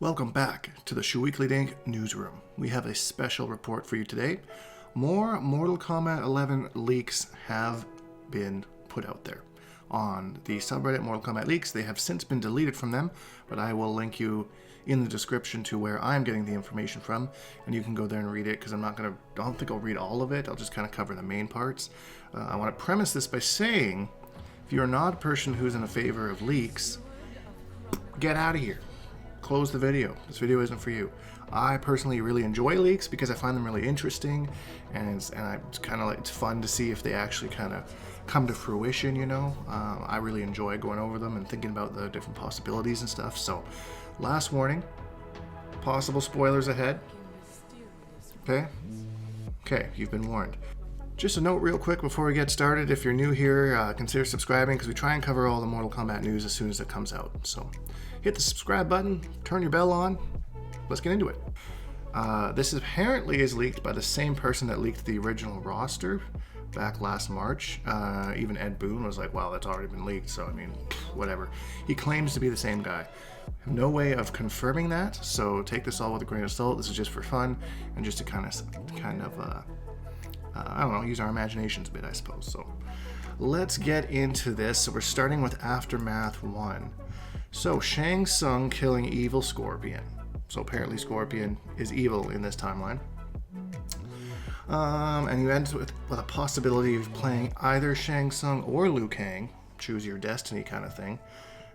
Welcome back to the Shujinkydink newsroom. We have a special report for you today. More Mortal Kombat 11 leaks have been put out there. On the subreddit Mortal Kombat Leaks, they have since been deleted from them, but I will link you in the description to where I'm getting the information from, and you can go there and read it, because I don't think I'll read all of it. I'll just kind of cover the main parts. I want to premise this by saying, if you're not a person who's in favor of leaks, get out of here. Close the video. This video isn't for you. I personally really enjoy leaks because I find them really interesting, and it's kind of like, it's fun to see if they actually kind of come to fruition, you know. I really enjoy going over them and thinking about the different possibilities and stuff. So, last warning, possible spoilers ahead. Okay, you've been warned. Just a note real quick before we get started, if you're new here, consider subscribing, because we try and cover all the Mortal Kombat news as soon as it comes out. So hit the subscribe button, turn your bell on, let's get into it. This apparently is leaked by the same person that leaked the original roster back last March. Even Ed Boon was like, wow, that's already been leaked, so I mean, whatever. He claims to be the same guy. No way of confirming that, so take this all with a grain of salt. This is just for fun, and just to kind of I don't know, use our imaginations a bit, I suppose. So let's get into this. So we're starting with Aftermath 1. So Tsung killing evil Scorpion. So apparently Scorpion is evil in this timeline. And you end with a possibility of playing either Tsung or Liu Kang. Choose your destiny kind of thing.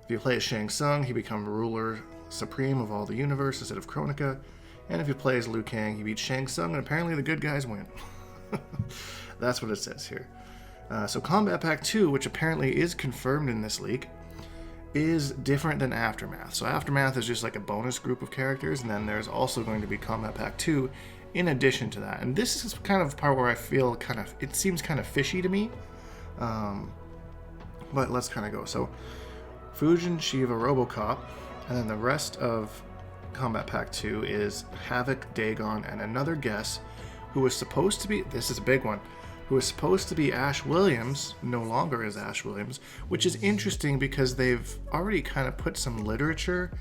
If you play as Tsung, he becomes ruler supreme of all the universe instead of Kronika. And if you play as Liu Kang, he beats Tsung, and apparently the good guys win. That's what it says here. So Kombat Pack 2, which apparently is confirmed in this leak, is different than Aftermath. So Aftermath is just like a bonus group of characters, and then there's also going to be Kombat Pack 2 in addition to that. And this is kind of the part where I feel it seems kind of fishy to me. But let's kind of go. So Fujin, Shiva, Robocop, and then the rest of Kombat Pack 2 is Havoc, Dagon, and another guess who was supposed to be, this is a big one, who was supposed to be Ash Williams, no longer is Ash Williams, which is interesting because they've already kind of put some literature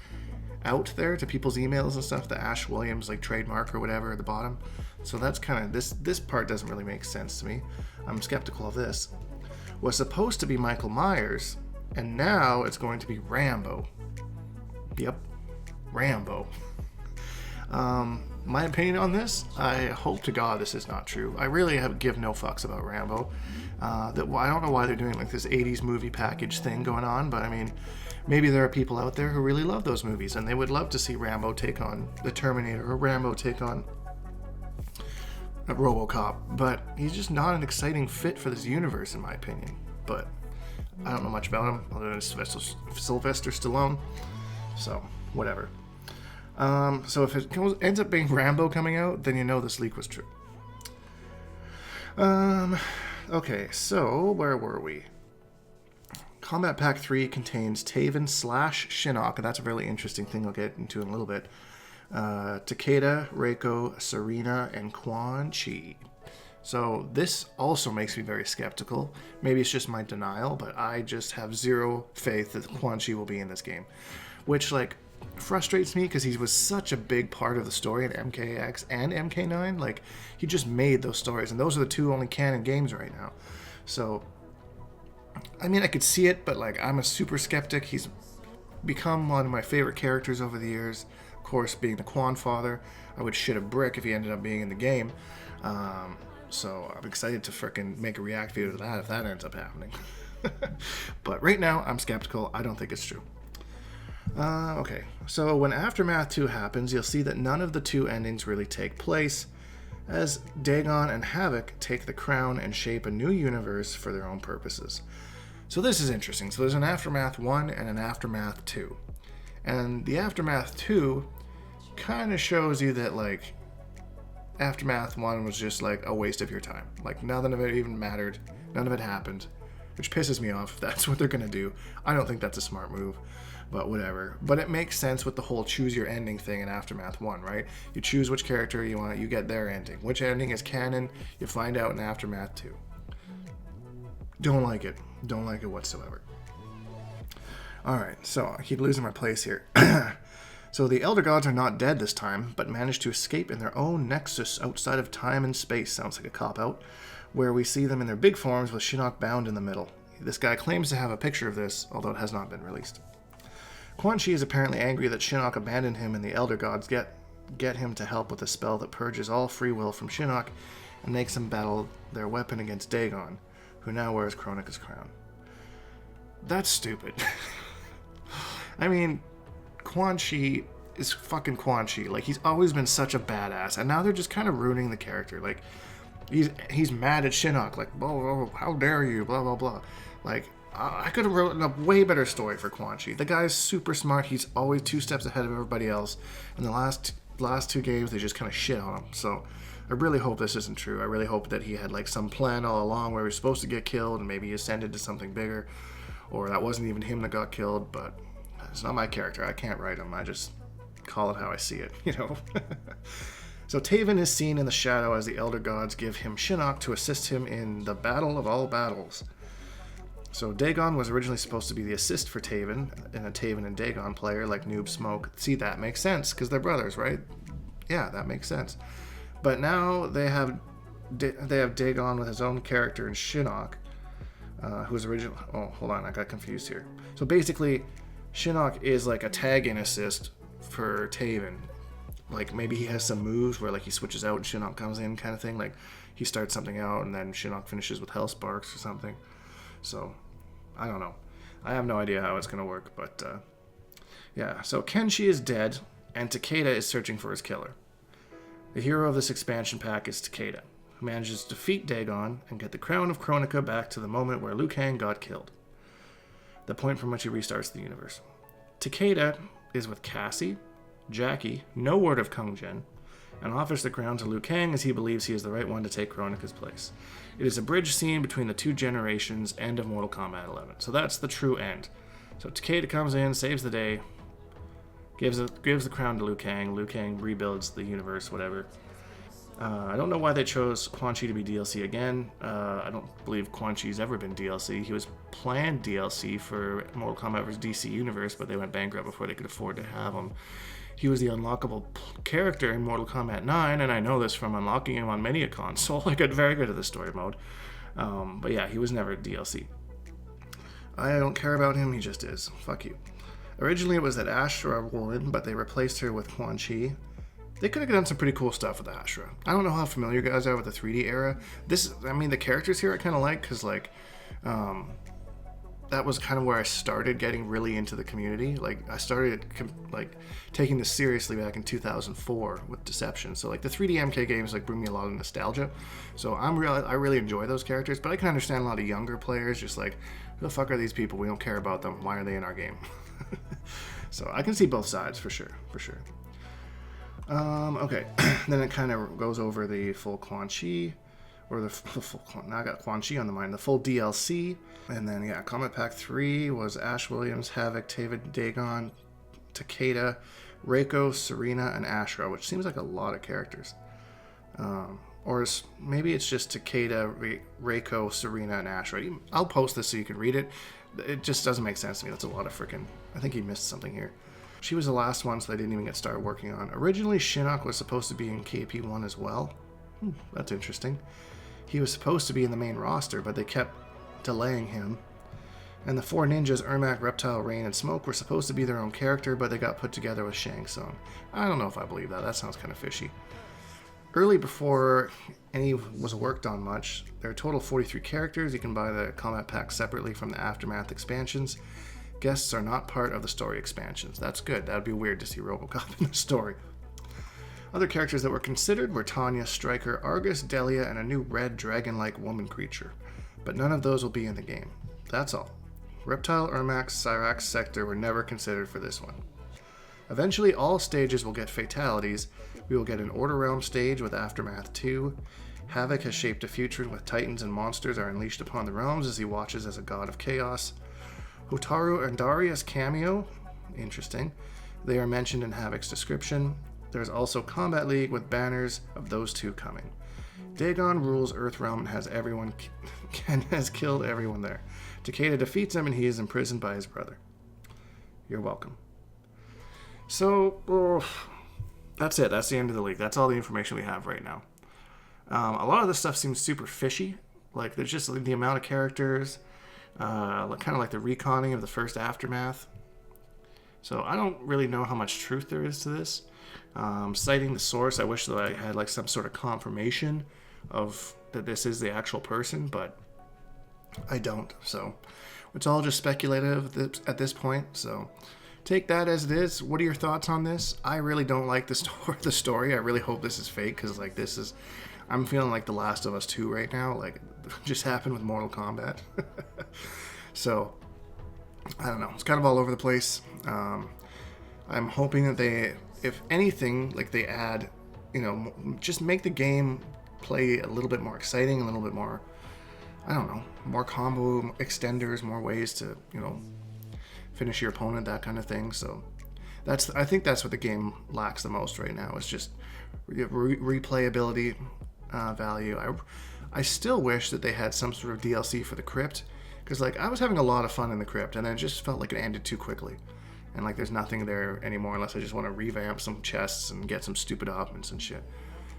out there to people's emails and stuff, the Ash Williams like trademark or whatever at the bottom. So that's kind of, this part doesn't really make sense to me. I'm skeptical of this. Was supposed to be Michael Myers, and now it's going to be Rambo. Yep, Rambo. My opinion on this, I hope to God this is not true. I really give no fucks about Rambo. I don't know why they're doing like this 80s movie package thing going on, but I mean, maybe there are people out there who really love those movies and they would love to see Rambo take on the Terminator or Rambo take on a RoboCop, but he's just not an exciting fit for this universe in my opinion. But I don't know much about him other than Sylvester Stallone, so whatever. So if it ends up being Rambo coming out, then you know this leak was true. Okay, so where were we? Kombat Pack 3 contains Taven / Shinnok, and that's a really interesting thing I'll get into in a little bit. Takeda, Reiko, Serena, and Quan Chi. So this also makes me very skeptical. Maybe it's just my denial, but I just have zero faith that Quan Chi will be in this game. Which, like, frustrates me because he was such a big part of the story in MKX and MK9. Like, he just made those stories, and those are the two only canon games right now. So, I mean, I could see it, but like, I'm a super skeptic. He's become one of my favorite characters over the years. Of course, being the Quan father, I would shit a brick if he ended up being in the game. So I'm excited to frickin' make a react video to that if that ends up happening. But right now, I'm skeptical. I don't think it's true. Okay, so when Aftermath 2 happens, you'll see that none of the two endings really take place, as Dagon and Havoc take the crown and shape a new universe for their own purposes. So this is interesting. So there's an Aftermath 1 and an Aftermath 2. And the Aftermath 2 kind of shows you that, like, Aftermath 1 was just, like, a waste of your time. Like, none of it even mattered. None of it happened. Which pisses me off if that's what they're going to do. I don't think that's a smart move. But whatever. But it makes sense with the whole choose your ending thing in Aftermath 1, right? You choose which character you want, you get their ending. Which ending is canon, you find out in Aftermath 2. Don't like it. Don't like it whatsoever. Alright, so I keep losing my place here. So the Elder Gods are not dead this time, but managed to escape in their own nexus outside of time and space, sounds like a cop-out, where we see them in their big forms with Shinnok bound in the middle. This guy claims to have a picture of this, although it has not been released. Quan Chi is apparently angry that Shinnok abandoned him and the Elder Gods get him to help with a spell that purges all free will from Shinnok and makes him battle their weapon against Dagon, who now wears Kronika's crown. That's stupid. I mean, Quan Chi is fucking Quan Chi. Like, he's always been such a badass, and now they're just kind of ruining the character. Like, he's mad at Shinnok, like, blah, blah, blah, how dare you, blah, blah, blah. Like, I could have written a way better story for Quan Chi. The guy's super smart. He's always 2 steps ahead of everybody else. And the last 2 games, they just kind of shit on him. So I really hope this isn't true. I really hope that he had, like, some plan all along where he was supposed to get killed and maybe he ascended to something bigger. Or that wasn't even him that got killed, but it's not my character. I can't write him. I just call it how I see it, you know? So Taven is seen in the shadow as the Elder Gods give him Shinnok to assist him in the battle of all battles. So Dagon was originally supposed to be the assist for Taven, and a Taven and Dagon player like Noob Smoke. See, that makes sense, because they're brothers, right? Yeah, that makes sense. But now they have Dagon with his own character in Shinnok, who's original. Oh, hold on, I got confused here. So basically, Shinnok is like a tag-in assist for Taven. Like, maybe he has some moves where, like, he switches out and Shinnok comes in kind of thing. Like, he starts something out and then Shinnok finishes with Hell Sparks or something. So, I don't know. I have no idea how it's going to work, but, yeah. So, Kenshi is dead, and Takeda is searching for his killer. The hero of this expansion pack is Takeda, who manages to defeat Dagon and get the crown of Kronika back to the moment where Liu Kang got killed. The point from which he restarts the universe. Takeda is with Cassie, Jackie, no word of Kung Jin, and offers the crown to Liu Kang as he believes he is the right one to take Kronika's place. It is a bridge scene between the 2 generations, end of Mortal Kombat 11. So that's the true end. So Takeda comes in, saves the day, gives the crown to Liu Kang. Liu Kang rebuilds the universe, whatever. I don't know why they chose Quan Chi to be DLC again. I don't believe Quan Chi's ever been DLC. He was planned DLC for Mortal Kombat vs. DC Universe, but they went bankrupt before they could afford to have him. He was the unlockable character in Mortal Kombat 9, and I know this from unlocking him on many a console. I got very good at the story mode. But yeah, he was never DLC. I don't care about him, he just is. Fuck you. Originally it was that Ashra won, but they replaced her with Quan Chi. They could have done some pretty cool stuff with Ashra. I don't know how familiar you guys are with the 3D era. The characters here I kind of like, because, like, that was kind of where I started getting really into the community. Like, I started, like, taking this seriously back in 2004 with Deception. So, like, the 3D MK games, like, bring me a lot of nostalgia. So I really enjoy those characters, but I can understand a lot of younger players just like, who the fuck are these people? We don't care about them. Why are they in our game? So I can see both sides for sure. Okay, then it kind of goes over the full Quan Chi, or the full, now I got Quan Chi on the mind, the full DLC, and then, yeah, Kombat Pack 3 was Ash Williams, Havoc, Taven, Dagon, Takeda, Reiko, Serena, and Ashra, which seems like a lot of characters. Maybe it's just Takeda, Reiko, Serena, and Ashra. I'll post this so you can read it. It just doesn't make sense to me. That's a lot of freaking... I think he missed something here. She was the last one, so they didn't even get started working on. Originally, Shinnok was supposed to be in KP1 as well. That's interesting. He was supposed to be in the main roster, but they kept delaying him. And the 4 ninjas, Ermac, Reptile, Rain, and Smoke, were supposed to be their own character, but they got put together with Shang Tsung. I don't know if I believe that. That sounds kind of fishy. Early, before any was worked on much, there are a total of 43 characters. You can buy the Kombat Pack separately from the Aftermath expansions. Guests are not part of the story expansions. That's good. That would be weird to see RoboCop in the story. Other characters that were considered were Tanya, Stryker, Argus, Delia, and a new red dragon-like woman creature. But none of those will be in the game. That's all. Reptile, Ermac, Cyrax, Sector were never considered for this one. Eventually, all stages will get fatalities. We will get an Order Realm stage with Aftermath 2. Havoc has shaped a future with titans and monsters are unleashed upon the realms as he watches as a god of chaos. Hotaru and Darius cameo. Interesting. They are mentioned in Havoc's description. There's also Combat League with banners of those 2 coming. Dagon rules Earthrealm and has killed everyone there. Takeda defeats him and he is imprisoned by his brother. You're welcome. So, that's it. That's the end of the leak. That's all the information we have right now. A lot of this stuff seems super fishy. Like, there's just the amount of characters, kind of like the reconning of the first Aftermath. So I don't really know how much truth there is to this. Citing the source, I wish that I had like some sort of confirmation of that this is the actual person, but I don't. So it's all just speculative at this point. So take that as it is. What are your thoughts on this? I really don't like the story. I really hope this is fake, because like this is, I'm feeling like The Last of Us 2 right now. Like, it just happened with Mortal Kombat. So I don't know. It's kind of all over the place. I'm hoping that they, if anything, like they add, just make the game play a little bit more exciting, a little bit more, I don't know, more combo extenders, more ways to, finish your opponent, that kind of thing. So I think that's what the game lacks the most right now. It's just replayability value. I still wish that they had some sort of DLC for the crypt, because like I was having a lot of fun in the crypt, and then it just felt like it ended too quickly, and like there's nothing there anymore unless I just want to revamp some chests and get some stupid augments and shit.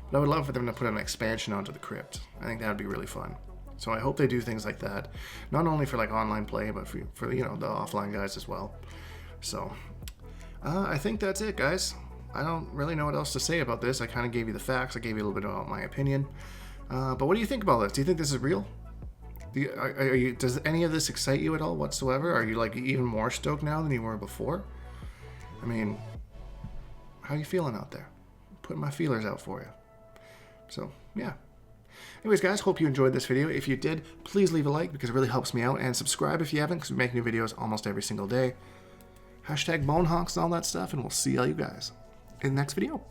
But I would love for them to put an expansion onto the crypt. I think that would be really fun. So I hope they do things like that, not only for like online play, but for the offline guys as well. So I think that's it, guys. I don't really know what else to say about this. I kind of gave you the facts. I gave you a little bit about my opinion. But what do you think about this? Do you think this is real? Does any of this excite you at all whatsoever? Are you like even more stoked now than you were before? I mean, how are you feeling out there? Putting my feelers out for you. So, yeah. Anyways, guys, hope you enjoyed this video. If you did, please leave a like, because it really helps me out. And subscribe if you haven't, because we make new videos almost every single day. #bonehawks and all that stuff, and we'll see all you guys in the next video.